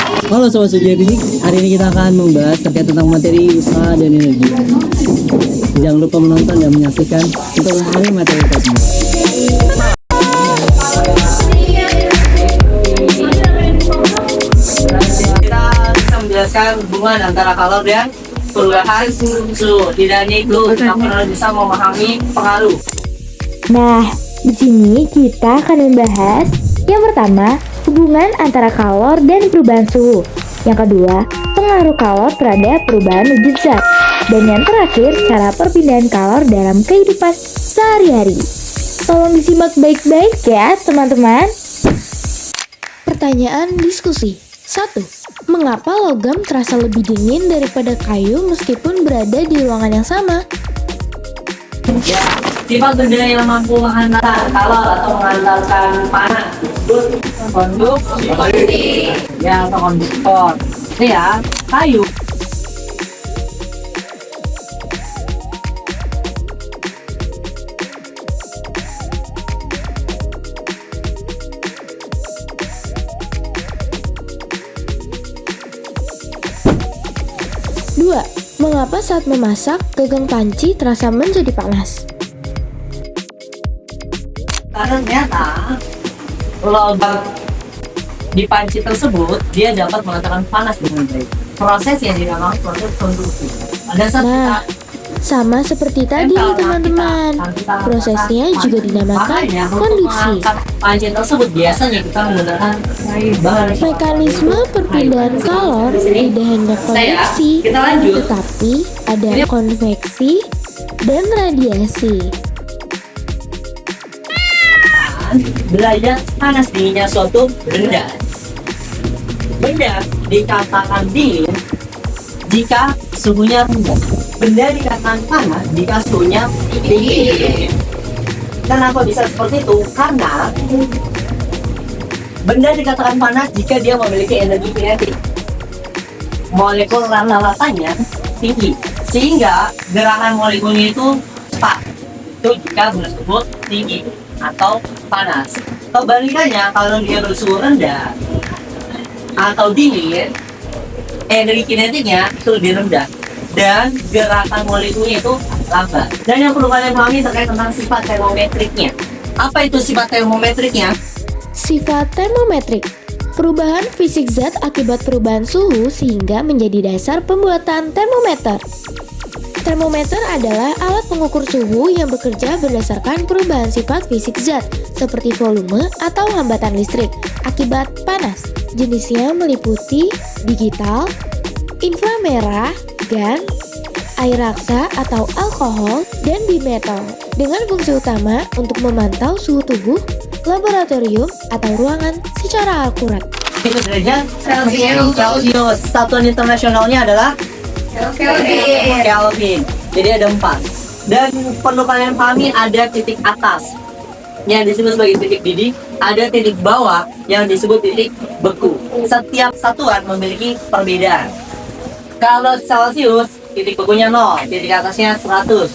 Halo Sobat Sejarah Fisik, hari ini kita akan membahas terkait tentang materi usaha dan energi. Jangan lupa menonton dan menyaksikan untuk memahami materi tersebut. Kita bisa menjelaskan hubungan antara kalor dan perubahan suhu. Tidak hanya itu, kita perlu bisa memahami pengaruh. Nah, di sini kita akan membahas yang pertama, hubungan antara kalor dan perubahan suhu. Yang kedua, pengaruh kalor terhadap perubahan wujud zat. Dan yang terakhir, cara perpindahan kalor dalam kehidupan sehari-hari. Tolong disimak baik-baik ya, teman-teman. Pertanyaan diskusi. 1. Mengapa logam terasa lebih dingin daripada kayu meskipun berada di ruangan yang sama? Ya, sifat benda yang mampu menghantar kalor atau menghantarkan panas disebut konduksi, ya, atau konduktor. Ini ya, kayu. Dua, mengapa saat memasak gagang panci terasa menjadi panas? Karena ternyata logam di panci tersebut dia dapat menghantarkan panas dengan baik. Proses yang dinamakan proses konduksi. Pada saat kita Sama seperti tadi, teman-teman. Prosesnya juga dinamakan konduksi. Panci tersebut biasanya kita menggunakan bahan Mekanisme perpindahan kalor tidak hanya konveksi, kita lanjut. tetapi ada konveksi dan radiasi. derajat panas dinginnya suatu benda. Benda dikatakan dingin jika suhunya rendah. Benda dikatakan panas jika suhunya tinggi. Kenapa bisa seperti itu? Karena benda dikatakan panas jika dia memiliki energi kinetik. Molekul rata-ratanya tinggi, sehingga gerakan molekulnya itu cepat. Itu jika benda tersebut tinggi atau panas. Kebalikannya, kalau dia bersuhu rendah atau dingin, energi kinetiknya itu lebih rendah dan gerakan molekulnya itu lambat. Dan yang perlu kalian pahami terkait tentang sifat termometriknya. Apa itu sifat termometriknya? Sifat termometrik, perubahan fisik zat akibat perubahan suhu sehingga menjadi dasar pembuatan termometer. Termometer adalah alat pengukur suhu yang bekerja berdasarkan perubahan sifat fisik zat, seperti volume atau hambatan listrik akibat panas. Jenisnya meliputi digital, inframerah, gas, air raksa atau alkohol, dan bimetal, dengan fungsi utama untuk memantau suhu tubuh, laboratorium, atau ruangan secara akurat. Itu derajat Celsius. Satuan internasionalnya adalah Kelvin. Jadi ada 4. Dan perlu kalian pahami ada titik atas yang disebut sebagai titik didih, ada titik bawah yang disebut titik beku. Setiap satuan memiliki perbedaan. Kalau Celsius, titik bekunya 0, titik atasnya 100.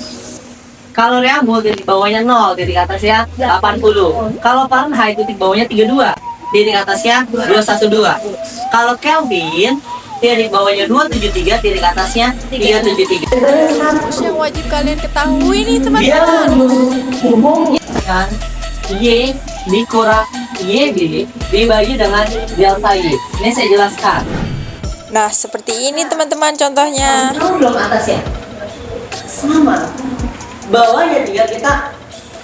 Kalau Reaumur, titik bawahnya 0, titik atasnya 80. Kalau Fahrenheit, titik bawahnya 32, titik atasnya 212. Kalau Kelvin, titik bawahnya 273, titik atasnya 373. Terus yang wajib kalian ketahui nih teman-teman. Umumnya kan Y dikurang YB dibagi dengan delta Y. Ini saya jelaskan. Nah, seperti ini teman-teman contohnya. Kamu belum atas ya? Sama. Bawahnya tinggal kita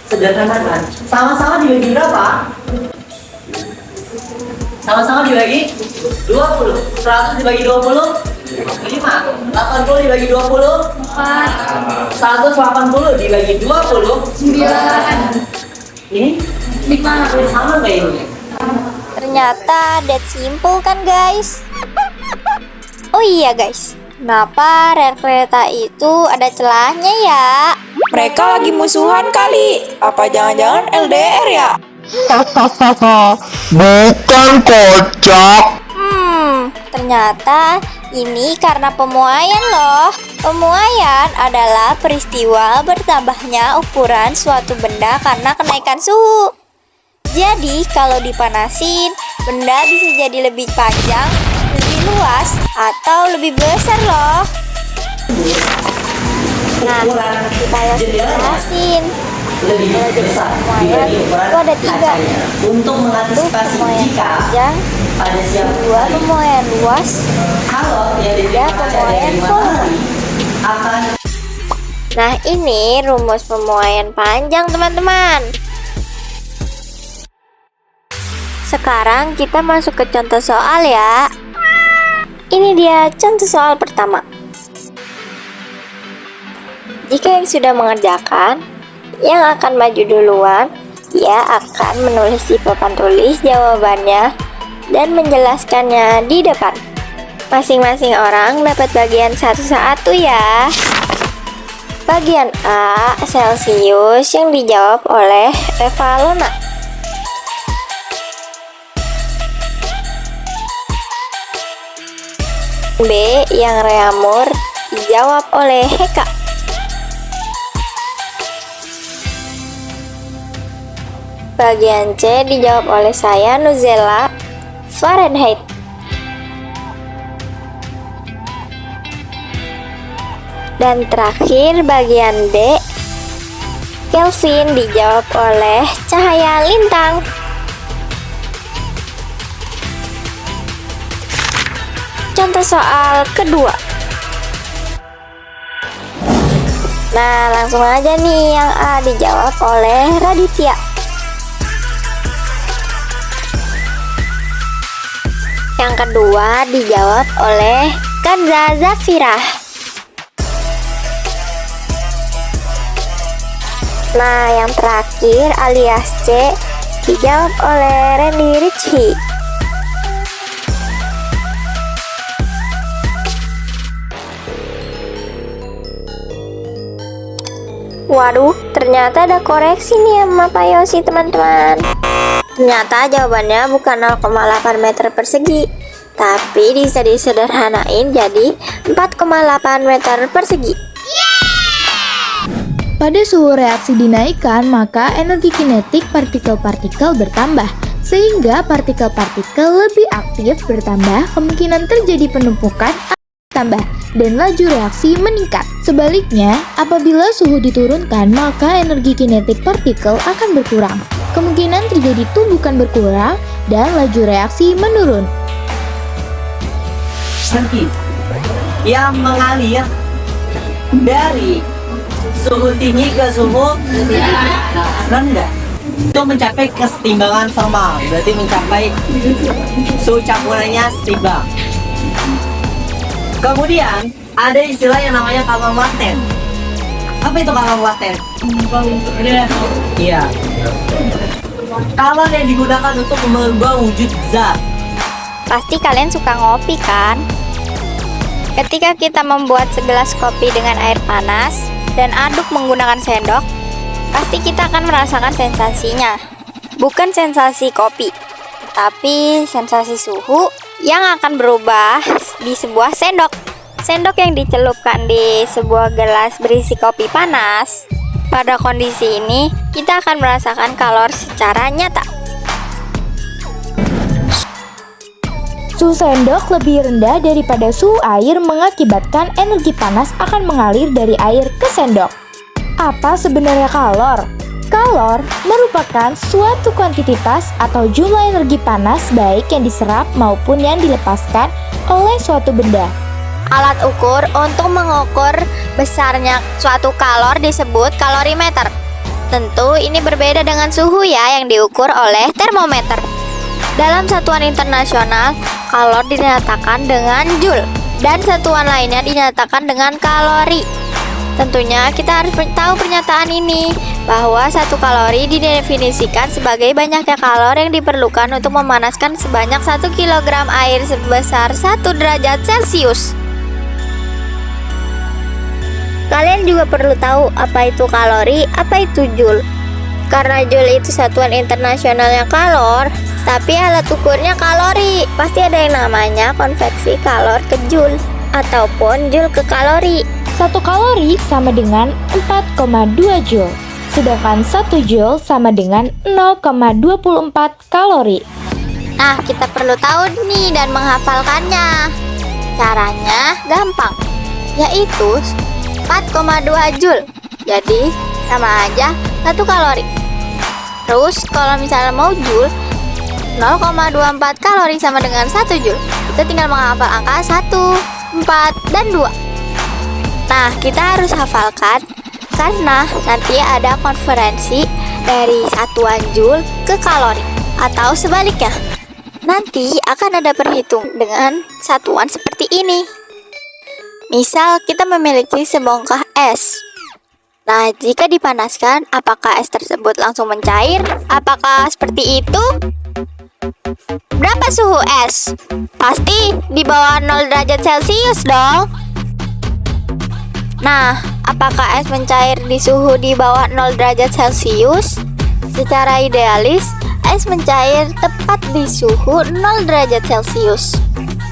sederhanakan. Sama-sama dibagi berapa? Sama-sama dibagi 20. 100 dibagi 20, 5. 80 dibagi 20, 4. 180 dibagi 20, 9. Ini 5. Sama nggak ini? Ternyata that simple kan guys. Oh iya guys, kenapa rel kereta itu ada celahnya ya? Mereka lagi musuhan kali. Apa jangan-jangan LDR ya? Bukan kocak. Ternyata ini karena pemuaian loh. Pemuaian adalah peristiwa bertambahnya ukuran suatu benda karena kenaikan suhu. Jadi kalau dipanasin, benda bisa jadi lebih panjang, lebih luas atau lebih besar loh. Nah, kita harus jelasin. Lebih besar Pemuaian dibanding ukuran itu ada 3. kacanya. Untuk mengantisipasi Pemuaian jika panjang, pada siang 2 pemuaian luas, kalau yang 3 diterima pemuaian dari volume. matahari akan Nah, ini rumus pemuaian panjang, teman-teman. Sekarang kita masuk ke contoh soal ya. Ini dia contoh soal pertama. Jika yang sudah mengerjakan, yang akan maju duluan, dia akan menulis di papan tulis jawabannya dan menjelaskannya di depan. Masing-masing orang dapat bagian satu-satu ya. Bagian A, Celsius, yang dijawab oleh Revalona. B, yang Reamur, dijawab oleh Heka. Bagian C dijawab oleh saya, Nuzela, Fahrenheit. Dan terakhir bagian D, Kelvin, dijawab oleh cahaya lintang. Contoh soal kedua. Nah, langsung aja nih, yang A dijawab oleh Raditya. Yang kedua dijawab oleh Kanza Zafirah. Nah, yang terakhir alias C dijawab oleh Randy Ritchie. Waduh, ternyata ada koreksi nih sama Pak Yosi, teman-teman. Ternyata jawabannya bukan 0,8 meter persegi, tapi bisa disederhanain jadi 4,8 meter persegi. Pada suhu reaksi dinaikkan, maka energi kinetik partikel-partikel bertambah. Sehingga partikel-partikel lebih aktif bertambah, kemungkinan terjadi penumpukan tambah dan laju reaksi meningkat. Sebaliknya, apabila suhu diturunkan, maka energi kinetik partikel akan berkurang. Kemungkinan terjadi tumbukan berkurang dan laju reaksi menurun. energi yang mengalir dari suhu tinggi ke suhu rendah itu mencapai kesetimbangan formal, berarti mencapai suhu campurannya setimbang. Kemudian ada istilah yang namanya kalor laten. Apa itu kalor laten? Iya. Kalor yang digunakan untuk merubah wujud zat. Pasti kalian suka ngopi kan? Ketika kita membuat segelas kopi dengan air panas dan aduk menggunakan sendok, pasti kita akan merasakan sensasinya. Bukan sensasi kopi, tapi sensasi suhu yang akan berubah di sebuah sendok. Sendok yang dicelupkan di sebuah gelas berisi kopi panas. Pada kondisi ini, kita akan merasakan kalor secara nyata. Suhu sendok lebih rendah daripada suhu air mengakibatkan energi panas akan mengalir dari air ke sendok. Apa sebenarnya kalor? Kalor merupakan suatu kuantitas atau jumlah energi panas baik yang diserap maupun yang dilepaskan oleh suatu benda. Alat ukur untuk mengukur besarnya suatu kalor disebut kalorimeter. Tentu ini berbeda dengan suhu ya yang diukur oleh termometer. Dalam satuan internasional, kalor dinyatakan dengan joule dan satuan lainnya dinyatakan dengan kalori. Tentunya kita harus tahu pernyataan ini, bahwa satu kalori didefinisikan sebagai banyaknya kalor yang diperlukan untuk memanaskan sebanyak 1 kg air sebesar 1 derajat Celcius. Kalian juga perlu tahu apa itu kalori, apa itu joule. Karena joule itu satuan internasionalnya kalor, tapi alat ukurnya kalori. Pasti ada yang namanya konveksi kalor ke joule ataupun joule ke kalori. 1 kalori sama dengan 4,2 joule, sedangkan 1 joule sama dengan 0,24 kalori. Nah, kita perlu tahu nih dan menghafalkannya. Caranya gampang, yaitu 4,2 Joule. Jadi, sama aja 1 kalori. Terus, kalau misalnya mau Joule, 0,24 kalori sama dengan 1 Joule. Kita tinggal menghafal angka 1, 4, dan 2. Nah, kita harus hafalkan karena nanti ada konversi dari satuan Joule ke kalori. Atau sebaliknya, nanti akan ada perhitung dengan satuan seperti ini. Misal kita memiliki sebongkah es. Nah, jika dipanaskan, apakah es tersebut langsung mencair? Apakah seperti itu? Berapa suhu es? Pasti di bawah 0 derajat Celcius dong. Nah, apakah es mencair di suhu di bawah 0 derajat Celcius? Secara idealis, es mencair tepat di suhu 0 derajat Celcius.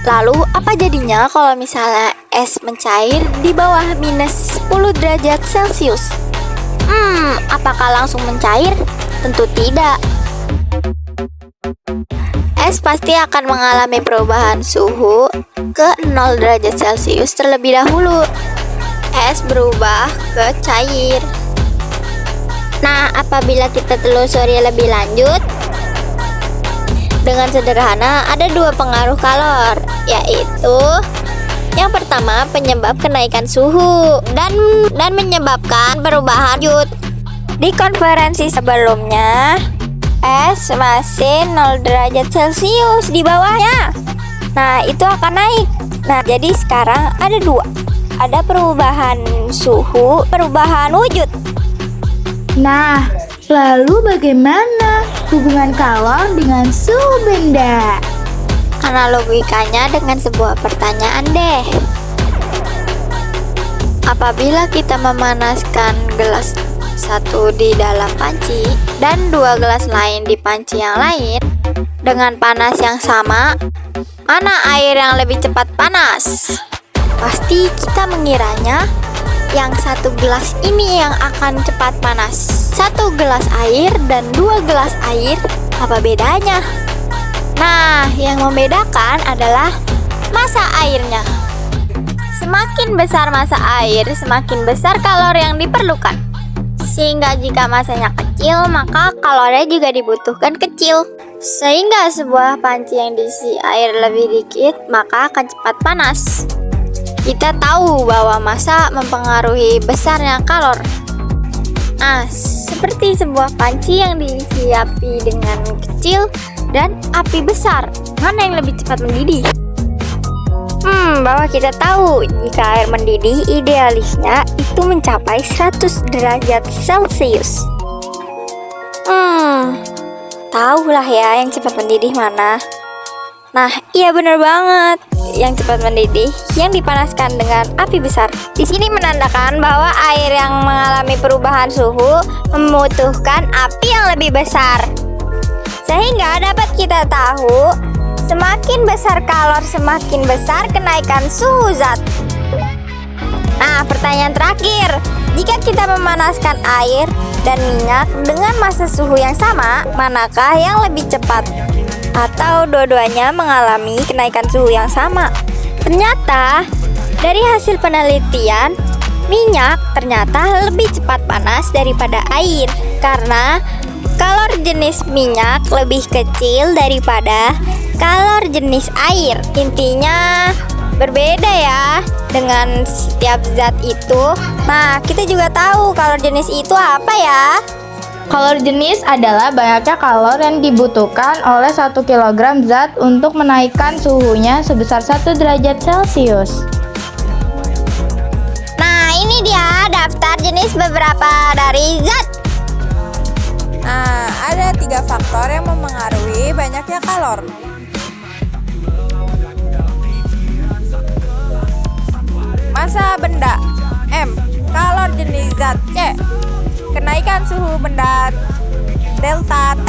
Lalu, apa jadinya kalau misalnya es mencair di bawah minus 10 derajat Celcius? Apakah langsung mencair? Tentu tidak. Es pasti akan mengalami perubahan suhu ke 0 derajat Celcius terlebih dahulu. Es berubah ke cair. Nah, apabila kita telusuri lebih lanjut, dengan sederhana ada 2 pengaruh kalor, yaitu yang pertama penyebab kenaikan suhu dan menyebabkan perubahan lanjut. Di konferensi sebelumnya, es masih 0 derajat Celcius di bawahnya. Nah, itu akan naik. Nah, jadi sekarang ada 2. Ada perubahan suhu, perubahan wujud. Nah, lalu bagaimana hubungan kalor dengan suhu benda? Analogikannya dengan sebuah pertanyaan deh. Apabila kita memanaskan gelas satu di dalam panci dan 2 gelas lain di panci yang lain dengan panas yang sama, mana air yang lebih cepat panas? Pasti kita mengiranya yang 1 gelas ini yang akan cepat panas. 1 gelas air dan 2 gelas air, apa bedanya? Nah, yang membedakan adalah massa airnya. Semakin besar massa air, semakin besar kalori yang diperlukan. Sehingga jika massanya kecil, maka kalori juga dibutuhkan kecil. Sehingga sebuah panci yang diisi air lebih dikit, maka akan cepat panas. Kita tahu bahwa massa mempengaruhi besarnya kalor. Nah, seperti sebuah panci yang diisi api dengan kecil dan api besar, mana yang lebih cepat mendidih? Bahwa kita tahu jika air mendidih idealisnya itu mencapai 100 derajat Celcius. Tahulah ya yang cepat mendidih mana. Nah, iya benar banget. Yang cepat mendidih yang dipanaskan dengan api besar. Di sini menandakan bahwa air yang mengalami perubahan suhu membutuhkan api yang lebih besar. Sehingga dapat kita tahu semakin besar kalor, semakin besar kenaikan suhu zat. Nah, pertanyaan terakhir. Jika kita memanaskan air dan minyak dengan massa suhu yang sama, manakah yang lebih cepat? Atau dua-duanya mengalami kenaikan suhu yang sama? Ternyata dari hasil penelitian, minyak ternyata lebih cepat panas daripada air karena kalor jenis minyak lebih kecil daripada kalor jenis air. Intinya berbeda ya dengan setiap zat itu. Nah, kita juga tahu kalor jenis itu apa ya? Kalor jenis adalah banyaknya kalor yang dibutuhkan oleh 1 kg zat untuk menaikkan suhunya sebesar 1 derajat Celcius. Nah, ini dia daftar jenis beberapa dari zat. Nah, ada 3 faktor yang memengaruhi banyaknya kalor. Massa benda M, kalor jenis zat C, kenaikan suhu benda delta T.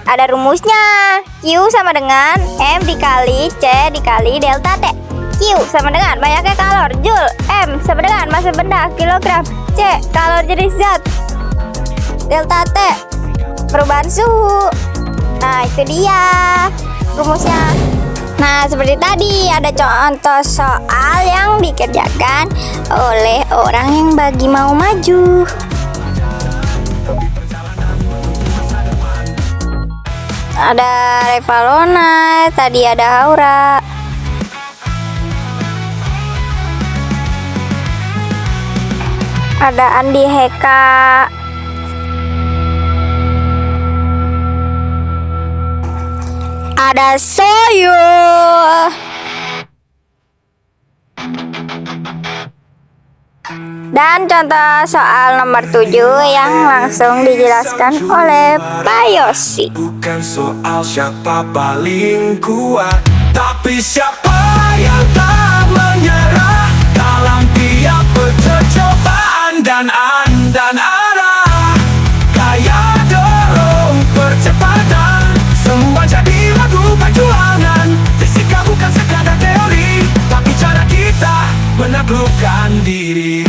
Ada rumusnya. Q sama dengan M dikali C dikali delta T. Q sama dengan banyaknya kalor Joule, M sama dengan massa benda kilogram, C kalor jenis zat, delta T perubahan suhu. Nah, itu dia rumusnya. Nah, seperti tadi ada contoh soal yang dikerjakan oleh orang yang bagi mau maju. Ada Revalona, tadi ada Aura. Ada Andi Heka. Ada Soyo. Dan contoh soal nomor 7 yang langsung dijelaskan oleh Pak Yosi. Bukan soal siapa paling kuat, tapi siapa yang tak menyerah dalam tiap percobaan dan arah. Gaya dorong percepatan, semua jadi lagu perjuangan. Fisika bukan sekadar teori, tapi cara kita menaklukkan diri.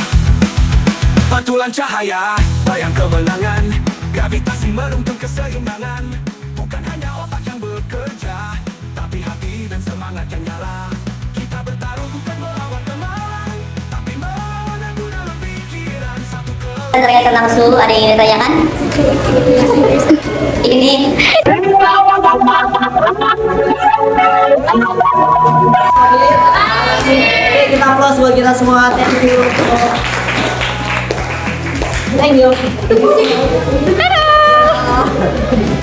Pantulan cahaya, bayang kemenangan, gravitasi menuntun keseimbangan. Bukan hanya otak yang bekerja, tapi hati dan semangat yang nyala. Kita bertarung bukan melawan teman, tapi melawan aku dalam pikiran satu Terkait tentang suhu, ada yang ingin ditanyakan? Ini Oke, kita applause buat kita semua. Thank you. Thank you.